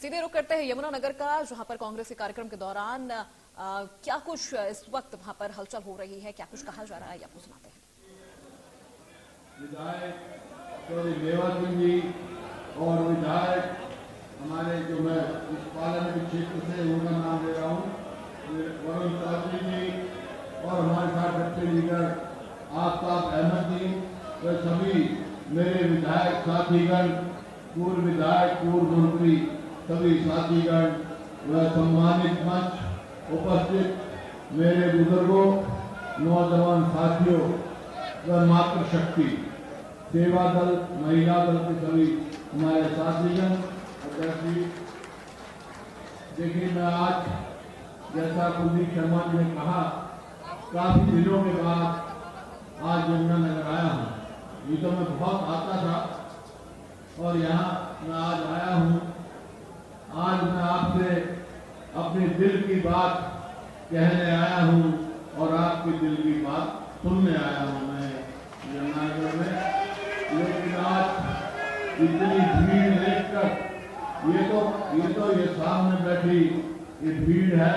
सीधे रुख करते हैं यमुनानगर का, जहां पर कांग्रेस के कार्यक्रम के दौरान क्या कुछ इस वक्त वहां पर हलचल हो रही है, क्या कुछ कहा जा रहा है, आपको सुनाते हैं। विधायक मेवा सिंह जी और विधायक हमारे जो मैं इस पार्लियामेंट क्षेत्र से उनका नाम ले रहा हूँ, वरुण चौधरी जी, और हमारे साथ डिप्टी लीडर आफ्ताब अहमद जी, वे सभी मेरे विधायक साथीगण, पूर्व विधायक, पूर्व मंत्री, सभी साथीगण व सम्मानित मंच उपस्थित मेरे बुजुर्गों, नौजवान साथियों व मातृशक्ति सेवा दल, महिला दल के सभी हमारे साथीगण। देखिए, मैं आज जैसा कुलदीप शर्मा जी ने कहा, काफी दिनों के बाद आज यमुनानगर आया हूँ। ये तो मैं बहुत आता था और यहाँ मैं आज आया हूँ। आज मैं आपसे अपने दिल की बात कहने आया हूँ और आपके दिल की बात सुनने आया हूँ मैं यमुनानगर में। लेकिन आज इतनी भीड़ देखकर ये सामने बैठी ये भीड़ है,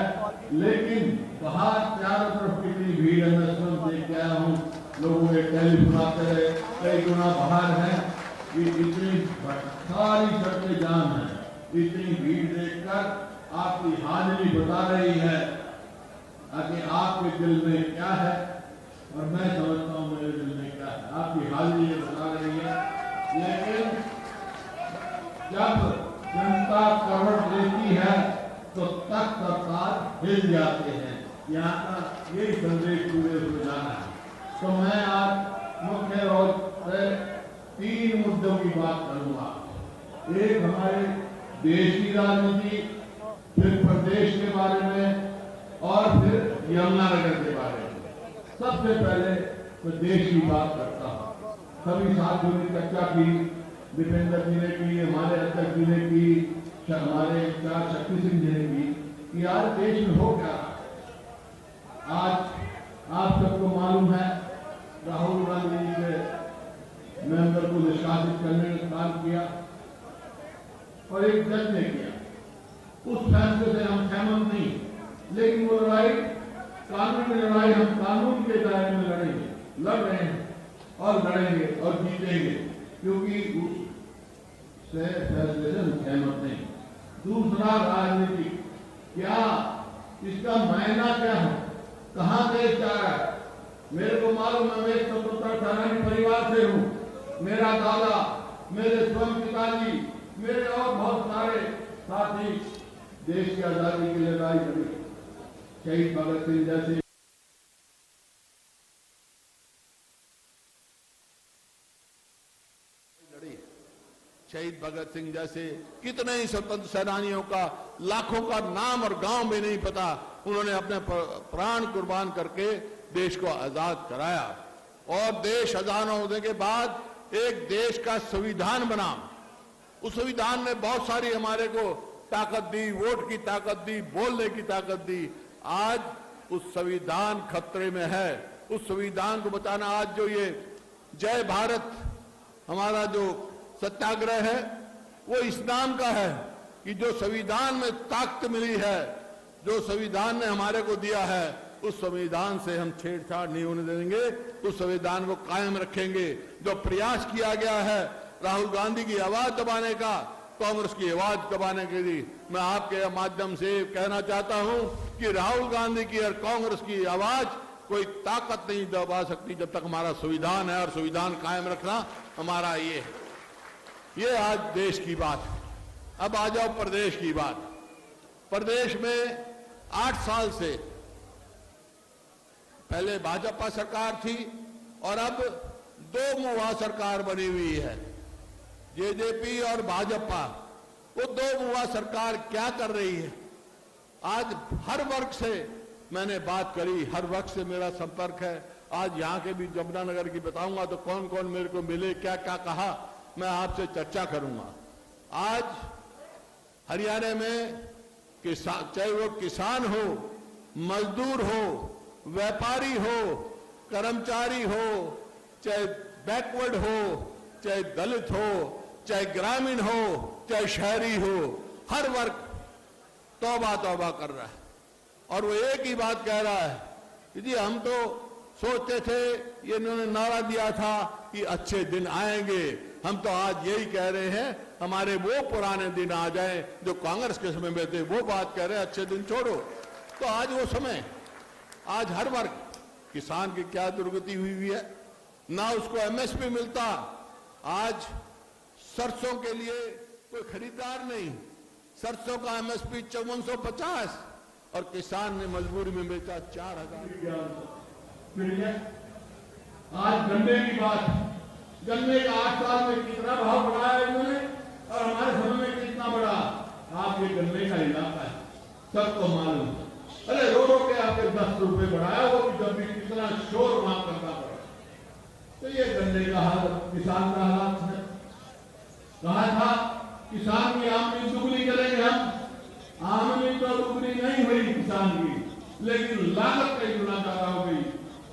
लेकिन बाहर चारों तरफ कितनी भीड़ है मैं स्वयं देख के आया हूँ। लोगों के टेलीफोन आते रहे, कई गुना बाहर है, ये इतनी सारी सड़कें जाम है। इतनी भीड़ देखकर आपकी हाजिरी बता रही है कि आपके दिल में क्या है, और मैं समझता हूँ मेरे दिल में क्या है। आपकी हाजिरी बता रही है। लेकिन जब जनता करवट लेती है तो तख्त और ताज हिल जाते हैं। यहाँ का यही संदेश पूरे हो जाना है। तो मैं आज मुख्य और 3 मुद्दों की बात करूंगा। एक हमारे देश की राजनीति, फिर प्रदेश के बारे में और फिर यमुनानगर के बारे में। सबसे पहले मैं देश की बात करता हूँ। सभी साथियों ने चर्चा की, दीपेंद्र जी ने की, हमारे अध्यक्ष जी ने की, हमारे शक्ति सिंह जी ने की कि आज देश में हो क्या। आज आप सबको मालूम है, राहुल गांधी जी के मेंबर को निष्कासित करने का काम किया और एक जज ने किया। उस फैसले से हम सहमत नहीं, लेकिन वो लड़ाई, कानूनी लड़ाई, हम कानून के दायरे में लड़ेंगे, लड़ रहे हैं और लड़ेंगे और जीतेंगे, क्योंकि उस फैसले से हम सहमत नहीं। दूसरा, राजनीति क्या, इसका मायना क्या है, कहां देश जा रहा है। मेरे को मालूम है, मैं एक स्वतंत्र सेनानी परिवार से हूं। मेरा दादा, मेरे स्वयं पिताजी, मेरे और बहुत सारे साथी देश की आजादी की लड़ाई लड़ी। शहीद भगत सिंह जैसे शहीद भगत सिंह जैसे कितने ही स्वतंत्र सेनानियों का, लाखों का नाम और गांव में नहीं पता। उन्होंने अपने प्राण कुर्बान करके देश को आजाद कराया और देश आजाद होने के बाद एक देश का संविधान बना। उस संविधान ने बहुत सारी हमारे को ताकत दी, वोट की ताकत दी, बोलने की ताकत दी। आज उस संविधान खतरे में है। उस संविधान को बचाना, आज जो ये जय भारत हमारा जो सत्याग्रह है, वो इस नाम का है कि जो संविधान में ताकत मिली है, जो संविधान ने हमारे को दिया है, उस संविधान से हम छेड़छाड़ नहीं होने देंगे। उस संविधान को कायम रखेंगे। जो प्रयास किया गया है राहुल गांधी की आवाज दबाने का, कांग्रेस की आवाज दबाने के लिए, मैं आपके माध्यम से कहना चाहता हूं कि राहुल गांधी की और कांग्रेस की आवाज कोई ताकत नहीं दबा सकती जब तक हमारा संविधान है, और संविधान कायम रखना हमारा ये है। ये आज देश की बात है। अब आ जाओ प्रदेश की बात। प्रदेश में 8 साल से पहले भाजपा सरकार थी और अब 2 मुहा सरकार बनी हुई है, जेजेपी और भाजपा। वो 2 मुहा सरकार क्या कर रही है? आज हर वर्ग से मैंने बात करी, हर वर्ग से मेरा संपर्क है। आज यहाँ के भी यमुनानगर की बताऊंगा तो कौन कौन मेरे को मिले, क्या क्या कहा, मैं आपसे चर्चा करूंगा। आज हरियाणा में चाहे वो किसान हो, मजदूर हो, व्यापारी हो, कर्मचारी हो, चाहे बैकवर्ड हो, चाहे दलित हो, चाहे ग्रामीण हो, चाहे शहरी हो, हर वर्ग तौबा तौबा कर रहा है और वो एक ही बात कह रहा है कि जी हम तो सोचते थे, ये इन्होंने नारा दिया था कि अच्छे दिन आएंगे, हम तो आज यही कह रहे हैं हमारे वो पुराने दिन आ जाएं जो कांग्रेस के समय में थे, वो बात कह रहे हैं अच्छे दिन छोड़ो। तो आज वो समय, आज हर वर्ग, किसान की क्या दुर्गति हुई है, ना उसको एमएसपी मिलता, आज सरसों के लिए कोई खरीदार नहीं, सरसों का एमएसपी 5450 और किसान ने मजबूरी में बेचा 4000। आज गन्ने की बात, गन्ने का 8 साल में कितना भाव बढ़ाया इन्होंने और हमारे समय में कितना बढ़ा। आप ये गन्ने का इलाका है, सबको मालूम। अरे रो रो के आपके 10 रुपए बढ़ाया, वो जब भी कितना शोर मांग करना पड़ा। तो ये गन्ने का हाल, किसान का हालात है। कहा था किसान की आमदनी दुगनी करेंगे हम, आमदनी तो दुगनी नहीं हुई किसान की, लेकिन लागत कई गुना ज्यादा हो गई।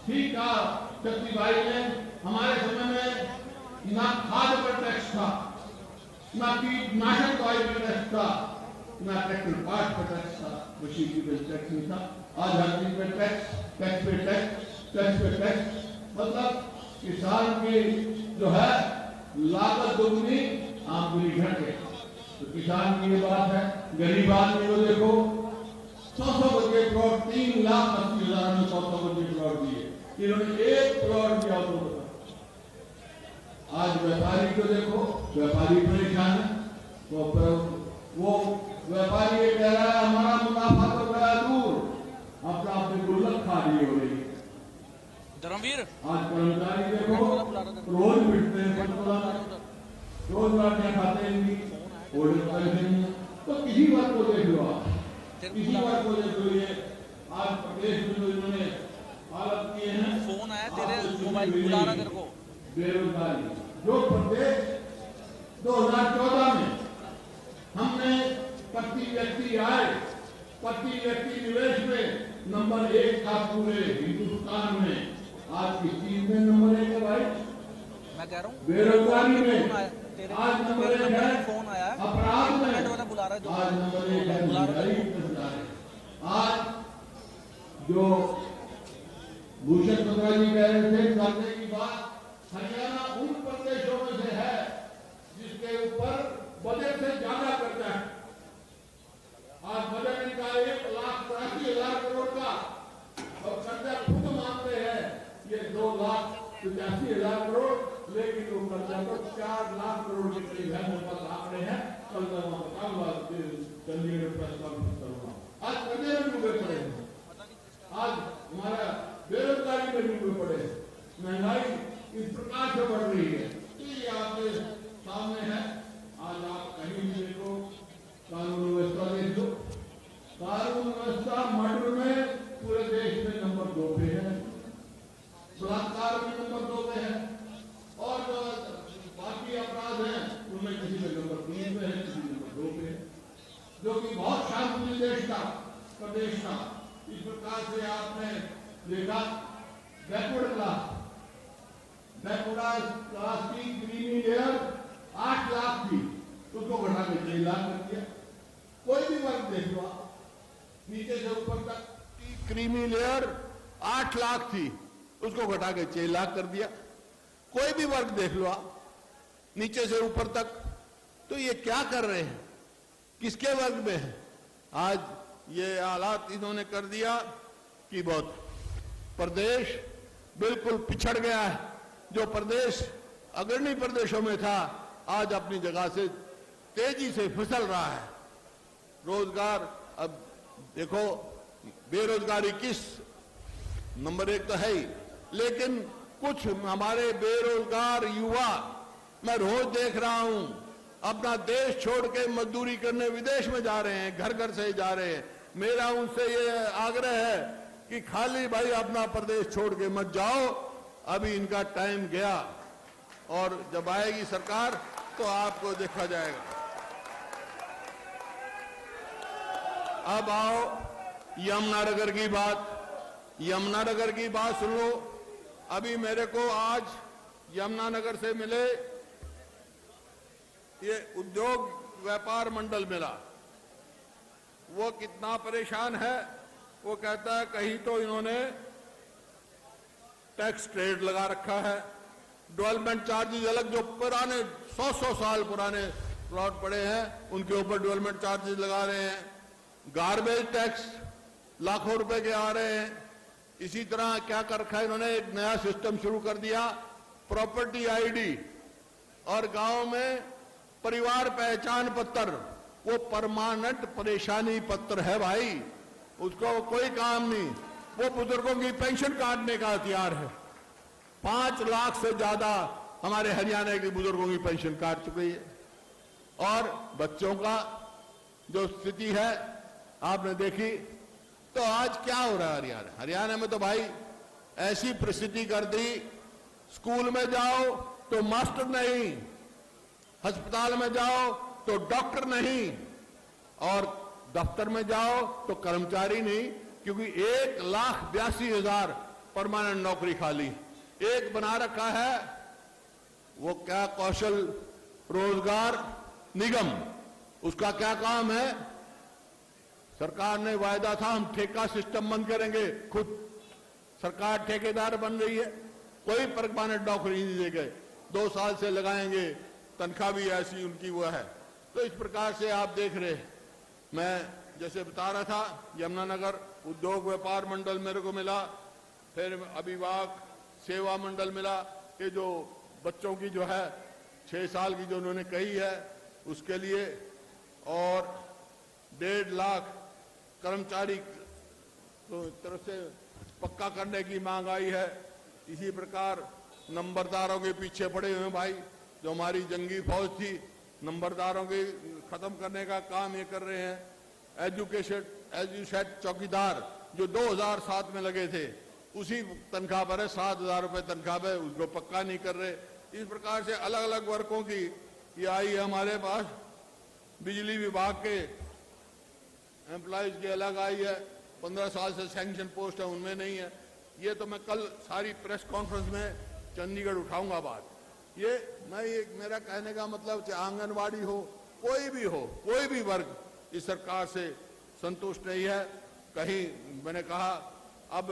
ठीक कहा शक्ति भाई ने, हमारे समय में ना खाद पर टैक्स था, ना कीटनाशक दवाई पर टैक्स था, ना ट्रैक्टर पार्ट पर टैक्स था, मशीन की पर टैक्स नहीं था। आज हर चीज पे टैक्स, टैक्स पे टैक्स, टैक्स पे टैक्स, मतलब किसान की जो है लागत दुगनी, आमदनी घट गई। तो किसान की ये बात है। गरीब आदमी को देखो, 100 बजे प्लॉट 3,80,000 में 100 बजे प्लॉट दिए, इन्होंने एक प्लॉट दिया तो आज व्यापारी को देखो, व्यापारी परेशान है। वो व्यापारी ये कह रहा है हमारा मुनाफा तो गया दूर, अपना अपनी गुल्लक खा रही हो रही है। धर्मवीर आज कर्मचारी देखो रोज पिटते हैं, रोज बांटने खाते हैं, तो किसी बात को देख लो आप, किसी बात को देख लो। ये आज प्रदेश में जो इन्होंने हालत किए हैं, फोन आया तेरे मोबाइल बुला रहा तेरे को, बेरोजगारी जो प्रदेश 2014 में हमने प्रति व्यक्ति आय, प्रति व्यक्ति निवेश में नंबर 1 था पूरे हिंदुस्तान में, आज किस चीज में नंबर 1 है भाई? मैं कह रहा हूँ बेरोजगारी में आज नंबर 1 है, फोन आया, अपराध में वाला बुला रहा है, आज नंबर 1 है, बुला रहे। आज जो भूषण बत्रा जी कह रहे थे करने की बात, हरियाणा उन प्रदेशों में से है जिसके ऊपर बजट से ज्यादा कर्जा है। आज बजट इनका 1,83,000 करोड़ का और कर्जा खुद मानते हैं ये 2,85,000 करोड़, लेकिन वो कर्जा तो 4 लाख करोड़ के करीब है। मेरे पास आंकड़े हैं, कल मैं वहां बताऊंगा, चंडीगढ़ में प्रेस कॉन्फ्रेंस करूंगा। आज कर्जे में डूबे पड़े हैं, आज हमारा बेरोजगारी में डूबे पड़े हैं, महंगाई इस प्रकार से बढ़ रही है। ये आपके सामने है। आज आप कहीं भी देखो, कानून व्यवस्था देख लो, कानून व्यवस्था मर्डर में पूरे देश में नंबर 2 पे है, बलात्कार में नंबर 2 पे है, और जो बाकी अपराध हैं उनमें किसी में नंबर 3 पे है, किसी में नंबर 2 पे है, जो कि बहुत शांति देश का प्रदेश का। इस प्रकार से आपने देखा बैकवर्ड क्लास की क्रीमी लेयर 8 लाख थी, उसको घटा के 6 लाख कर दिया। कोई भी वर्ग देख लो, नीचे से ऊपर तक की क्रीमी लेयर 8 लाख थी, उसको घटा के 6 लाख कर दिया। कोई भी वर्ग देख लो आप, नीचे से ऊपर तक। तो ये क्या कर रहे हैं, किसके वर्ग में है? आज ये हालात इन्होंने कर दिया कि बहुत प्रदेश बिल्कुल पिछड़ गया है। जो प्रदेश अग्रणी प्रदेशों में था, आज अपनी जगह से तेजी से फिसल रहा है। रोजगार, अब देखो बेरोजगारी किस नंबर 1 तो है ही, लेकिन कुछ हमारे बेरोजगार युवा मैं रोज देख रहा हूं, अपना देश छोड़ के मजदूरी करने विदेश में जा रहे हैं, घर घर से जा रहे हैं। मेरा उनसे ये आग्रह है कि खाली भाई अपना प्रदेश छोड़ के मत जाओ, अभी इनका टाइम गया, और जब आएगी सरकार तो आपको देखा जाएगा। अब आओ यमुनानगर की बात, यमुनानगर की बात सुन लो। अभी मेरे को आज यमुनानगर से मिले ये उद्योग व्यापार मंडल मिला, वो कितना परेशान है। वो कहता है कहीं तो इन्होंने टैक्स क्रेडिट लगा रखा है, डेवलपमेंट चार्जेस अलग, जो पुराने 100 साल पुराने प्लॉट पड़े हैं उनके ऊपर डेवलपमेंट चार्जेस लगा रहे हैं, गार्बेज टैक्स लाखों रुपए के आ रहे हैं। इसी तरह क्या कर रखा है इन्होंने, एक नया सिस्टम शुरू कर दिया, प्रॉपर्टी आईडी और गांव में परिवार पहचान पत्र। वो परमानेंट परेशानी पत्र है भाई, उसको कोई काम नहीं। वो बुजुर्गों की पेंशन काटने का हथियार है। 5 लाख से ज्यादा हमारे हरियाणा के बुजुर्गों की पेंशन काट चुकी है। और बच्चों का जो स्थिति है आपने देखी। तो आज क्या हो रहा है हरियाणा में तो भाई ऐसी परिस्थिति कर दी, स्कूल में जाओ तो मास्टर नहीं, अस्पताल में जाओ तो डॉक्टर नहीं, और दफ्तर में जाओ तो कर्मचारी नहीं, क्योंकि 1,82,000 परमानेंट नौकरी खाली। एक बना रखा है वो क्या, कौशल रोजगार निगम। उसका क्या काम है, सरकार ने वायदा था हम ठेका सिस्टम बंद करेंगे, खुद सरकार ठेकेदार बन रही है, कोई परमानेंट नौकरी नहीं दे गए, 2 साल से लगाएंगे, तनख्वाह भी ऐसी उनकी वो है। तो इस प्रकार से आप देख रहे, मैं जैसे बता रहा था, यमुनानगर उद्योग व्यापार मंडल मेरे को मिला, फिर अभिभावक सेवा मंडल मिला, ये जो बच्चों की जो है 6 साल की जो उन्होंने कही है उसके लिए, और 1.5 लाख कर्मचारी तो तरफ से पक्का करने की मांग आई है। इसी प्रकार नंबरदारों के पीछे पड़े हुए भाई, जो हमारी जंगी फौज थी, नंबरदारों के खत्म करने का काम ये कर रहे हैं। एजुसेट चौकीदार जो 2007 में लगे थे उसी तनख्वाह पर है, 7,000 रुपए तनख्वाह पर, उसको पक्का नहीं कर रहे। इस प्रकार से अलग अलग वर्गों की ये आई है हमारे पास। बिजली विभाग के एम्प्लॉयज की अलग आई है, 15 साल से सैंक्शन पोस्ट है उनमें नहीं है। ये तो मैं कल सारी प्रेस कॉन्फ्रेंस में चंडीगढ़ उठाऊंगा बात। ये मेरा कहने का मतलब, चाहे आंगनवाड़ी हो, कोई भी हो, कोई भी वर्ग इस सरकार से संतुष्ट नहीं है। कहीं मैंने कहा अब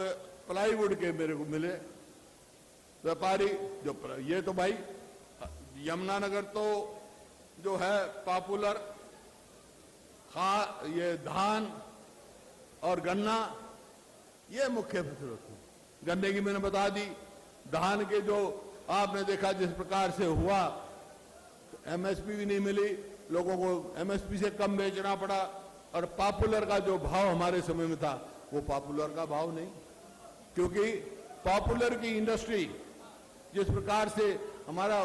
प्लाईवुड के मेरे को मिले व्यापारी, जो ये तो भाई यमुनानगर तो जो है पॉपुलर ये धान और गन्ना, ये मुख्य फसल होती है। गन्ने की मैंने बता दी, धान के जो आपने देखा जिस प्रकार से हुआ, एमएसपी भी नहीं मिली, लोगों को एमएसपी से कम बेचना पड़ा, और पॉपुलर का जो भाव हमारे समय में था वो पॉपुलर का भाव नहीं, क्योंकि पॉपुलर की इंडस्ट्री जिस प्रकार से हमारा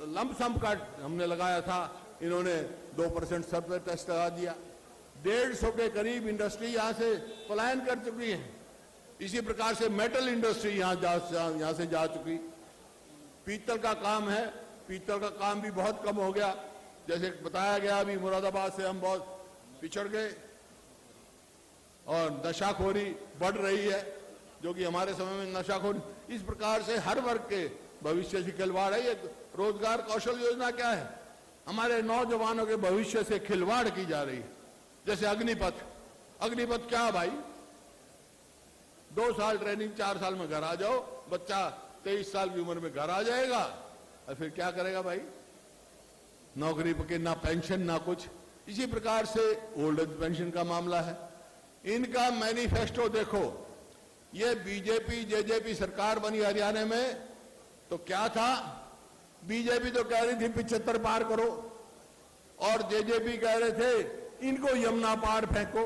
लंपसम का हमने लगाया था, इन्होंने 2% सब पे टैक्स लगा दिया। 150 के करीब इंडस्ट्री यहां से पलायन कर चुकी है। इसी प्रकार से मेटल इंडस्ट्री यहां से जा चुकी। पीतल का काम है, पीतल का काम भी बहुत कम हो गया। जैसे बताया गया, अभी मुरादाबाद से हम बहुत पिछड़ गए, और नशाखोरी बढ़ रही है, जो कि हमारे समय में नशाखोरी, इस प्रकार से हर वर्ग के भविष्य से खिलवाड़ है। ये रोजगार कौशल योजना क्या है, हमारे नौजवानों के भविष्य से खिलवाड़ की जा रही है। जैसे अग्निपथ, अग्निपथ क्या है भाई, 2 साल ट्रेनिंग, 4 साल में घर आ जाओ, बच्चा 23 साल की उम्र में घर आ जाएगा, और फिर क्या करेगा भाई, नौकरी पके, ना पेंशन ना कुछ। इसी प्रकार से ओल्ड एज पेंशन का मामला है। इनका मैनिफेस्टो देखो, ये बीजेपी जेजेपी सरकार बनी हरियाणा में तो क्या था, बीजेपी तो कह रही थी 75 पार करो, और जेजेपी कह रहे थे इनको यमुना पार फेंको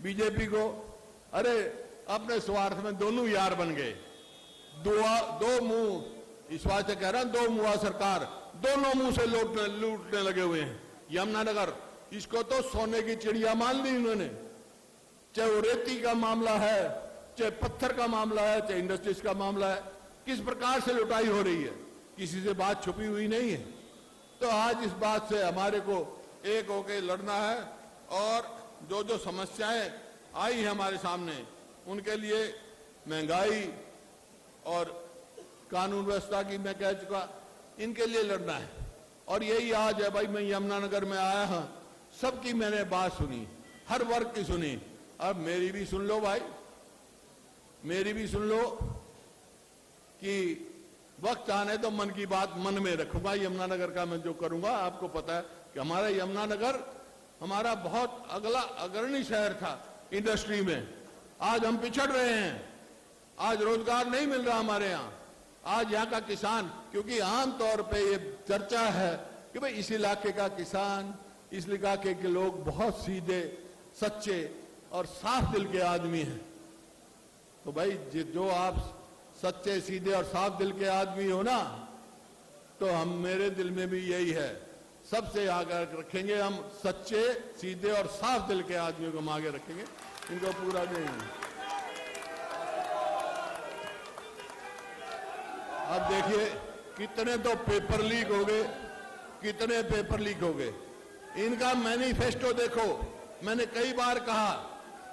बीजेपी को। अरे अपने स्वार्थ में दोनों यार बन गए, दो मुंह, इस बात से कह रहा हूं, 2 मुंह सरकार, दोनों मुंह से लूटने लगे हुए हैं। यमुनानगर, इसको तो सोने की चिड़िया मान ली इन्होंने, चाहे वो रेती का मामला है, चाहे पत्थर का मामला है, चाहे इंडस्ट्रीज का मामला है, किस प्रकार से लुटाई हो रही है, किसी से बात छुपी हुई नहीं है। तो आज इस बात से हमारे को एक होकर लड़ना है, और जो जो समस्याएं आई है हमारे सामने, उनके लिए महंगाई और कानून व्यवस्था की मैं कह चुका, इनके लिए लड़ना है। और यही आज है भाई, मैं यमुनानगर में आया हूं, सबकी मैंने बात सुनी, हर वर्ग की सुनी। अब मेरी भी सुन लो भाई, मेरी भी सुन लो कि वक्त आने तो मन की बात मन में रखूंगा। यमुनानगर का मैं जो करूंगा, आपको पता है कि हमारा यमुनानगर हमारा बहुत अग्रणी शहर था इंडस्ट्री में। आज हम पिछड़ रहे हैं, आज रोजगार नहीं मिल रहा हमारे यहाँ। आज यहाँ का किसान, क्योंकि आमतौर पे ये चर्चा है कि भाई इस इलाके का किसान, इस इलाके के लोग बहुत सीधे, सच्चे और साफ दिल के आदमी हैं। तो भाई जो आप सच्चे, सीधे और साफ दिल के आदमी हो ना, तो हम, मेरे दिल में भी यही है। सबसे आगे रखेंगे हम सच्चे, सीधे और साफ दिल के आदमियों को हम आगे रखेंगे, इनको पूरा देंगे। अब देखिए कितने तो पेपर लीक हो गए, कितने पेपर लीक हो गए। इनका मैनिफेस्टो देखो, मैंने कई बार कहा,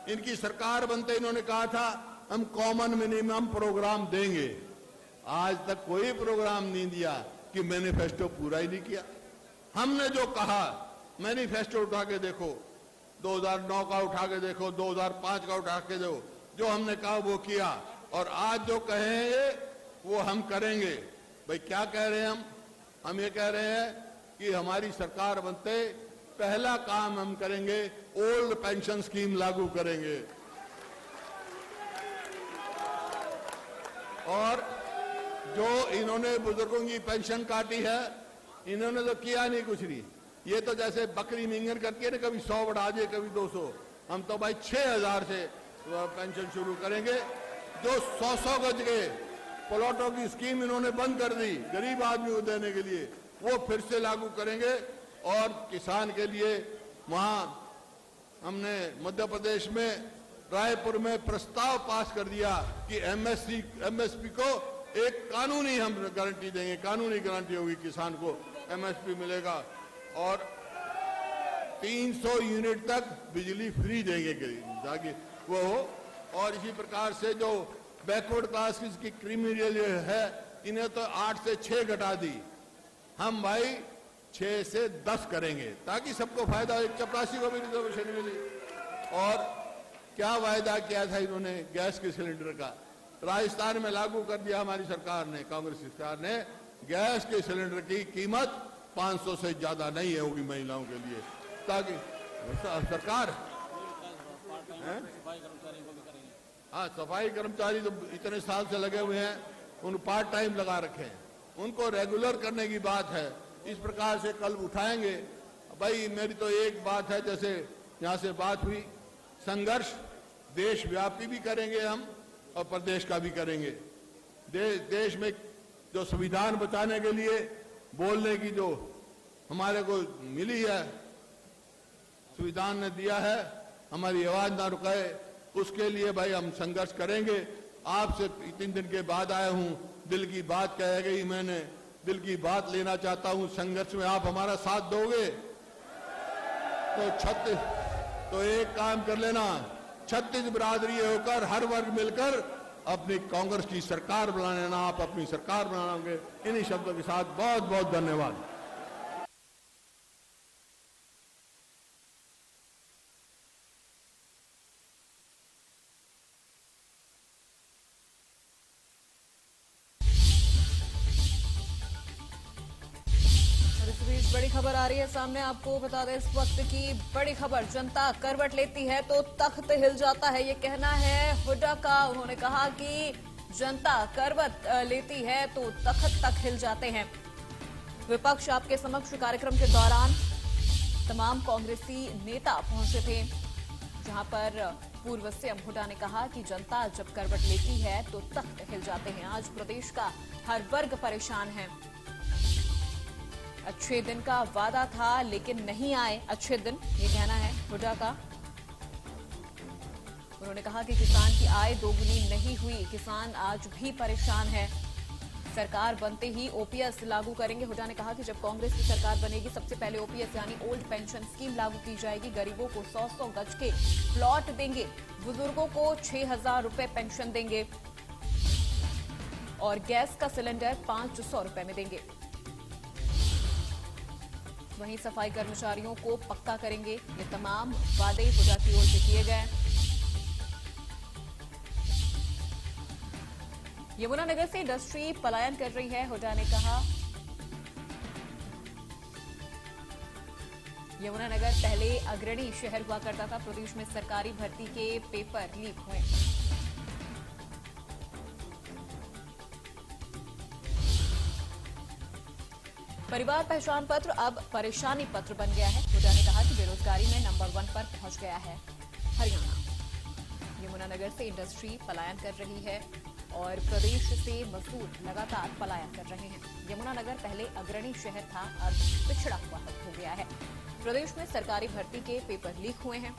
इनकी सरकार बनते इन्होंने कहा था हम कॉमन मिनिमम प्रोग्राम देंगे। आज तक कोई प्रोग्राम नहीं दिया, कि मैनिफेस्टो पूरा ही नहीं किया। हमने जो कहा, मैनिफेस्टो उठा के देखो, 2009 का उठा के देखो, 2005 का उठा के देखो, जो हमने कहा वो किया। और आज जो कहेंगे वो हम करेंगे। भाई क्या कह रहे हैं हम ये कह रहे हैं कि हमारी सरकार बनते पहला काम हम करेंगे, ओल्ड पेंशन स्कीम लागू करेंगे। और जो इन्होंने बुजुर्गों की पेंशन काटी है, इन्होंने तो किया नहीं कुछ नहीं। ये तो जैसे बकरी मिंगन करके ना, कभी 100 बढ़ा दिए, कभी 200। हम तो भाई 6000 से पेंशन शुरू करेंगे। जो 100 गज के प्लॉटों की स्कीम इन्होंने बंद कर दी गरीब आदमी को देने के लिए, वो फिर से लागू करेंगे। और किसान के लिए वहां हमने मध्य प्रदेश में रायपुर में प्रस्ताव पास कर दिया कि एमएसपी को एक कानूनी हम गारंटी देंगे, कानूनी गारंटी होगी, किसान को एमएसपी मिलेगा। और 300 यूनिट तक बिजली फ्री देंगे ताकि वो हो। और इसी प्रकार से जो बैकवर्ड क्लास की क्रिमिनल है, इन्हें तो 8 से 6 घटा दी, हम भाई 6 से 10 करेंगे, ताकि सबको फायदा हो, एक चपरासी को भी रिजर्वेशन मिली। और क्या वायदा किया था इन्होंने गैस के सिलेंडर का, राजस्थान में लागू कर दिया हमारी सरकार ने, कांग्रेस सरकार ने। गैस के सिलेंडर की कीमत 500 से ज्यादा नहीं होगी महिलाओं के लिए, ताकि सरकार, हाँ सफाई कर्मचारी तो इतने साल से लगे हुए हैं, उन पार्ट टाइम लगा रखे हैं, उनको रेगुलर करने की बात है। इस प्रकार से कल उठाएंगे। भाई मेरी तो एक बात है, जैसे यहाँ से बात हुई, संघर्ष देशव्यापी भी करेंगे हम और प्रदेश का भी करेंगे। देश में जो संविधान बचाने के लिए बोलने की जो हमारे को मिली है, संविधान ने दिया है, हमारी आवाज ना रुकाए, उसके लिए भाई हम संघर्ष करेंगे। आपसे 3 दिन के बाद आया हूं, दिल की बात कह गई, मैंने दिल की बात लेना चाहता हूं। संघर्ष में आप हमारा साथ दोगे तो एक काम कर लेना, 36 बिरादरी होकर हर वर्ग मिलकर अपनी कांग्रेस की सरकार बना लेना। आप अपनी सरकार बनाओगे। इन्हीं शब्दों के साथ बहुत बहुत धन्यवाद। बड़ी खबर आ रही है सामने, आपको बता दें इस वक्त की बड़ी खबर, जनता करवट लेती है तो तख्त हिल जाता है, ये कहना है हुड्डा का। उन्होंने कहा कि जनता करवट लेती है तो तख्त तक हिल जाते हैं। विपक्ष आपके समक्ष कार्यक्रम के दौरान तमाम कांग्रेसी नेता पहुंचे थे, जहां पर पूर्व सीएम हुड्डा ने कहा कि जनता जब करवट लेती है तो तख्त हिल जाते हैं। आज प्रदेश का हर वर्ग परेशान है। अच्छे दिन का वादा था लेकिन नहीं आए अच्छे दिन, ये कहना है हुड्डा का। उन्होंने कहा कि किसान की आय दोगुनी नहीं हुई, किसान आज भी परेशान है। सरकार बनते ही ओपीएस लागू करेंगे। हुड्डा ने कहा कि जब कांग्रेस की सरकार बनेगी सबसे पहले ओपीएस यानी ओल्ड पेंशन स्कीम लागू की जाएगी। गरीबों को 100-100 गज के प्लॉट देंगे, बुजुर्गों को 6000 रुपए पेंशन देंगे और गैस का सिलेंडर 500 रुपए में देंगे। वहीं सफाई कर्मचारियों को पक्का करेंगे। ये तमाम वादे हुडा की ओर से किए गए। यमुनानगर से इंडस्ट्री पलायन कर रही है, हुडा ने कहा। यमुनानगर पहले अग्रणी शहर हुआ करता था। प्रदेश में सरकारी भर्ती के पेपर लीक हुए। परिवार पहचान पत्र अब परेशानी पत्र बन गया है। हुडा ने कहा कि बेरोजगारी में नंबर 1 पर पहुंच गया है हरियाणा। यमुनानगर से इंडस्ट्री पलायन कर रही है और प्रदेश से मजदूर लगातार पलायन कर रहे हैं। यमुनानगर पहले अग्रणी शहर था, अब पिछड़ा हुआ हो गया है। प्रदेश में सरकारी भर्ती के पेपर लीक हुए हैं।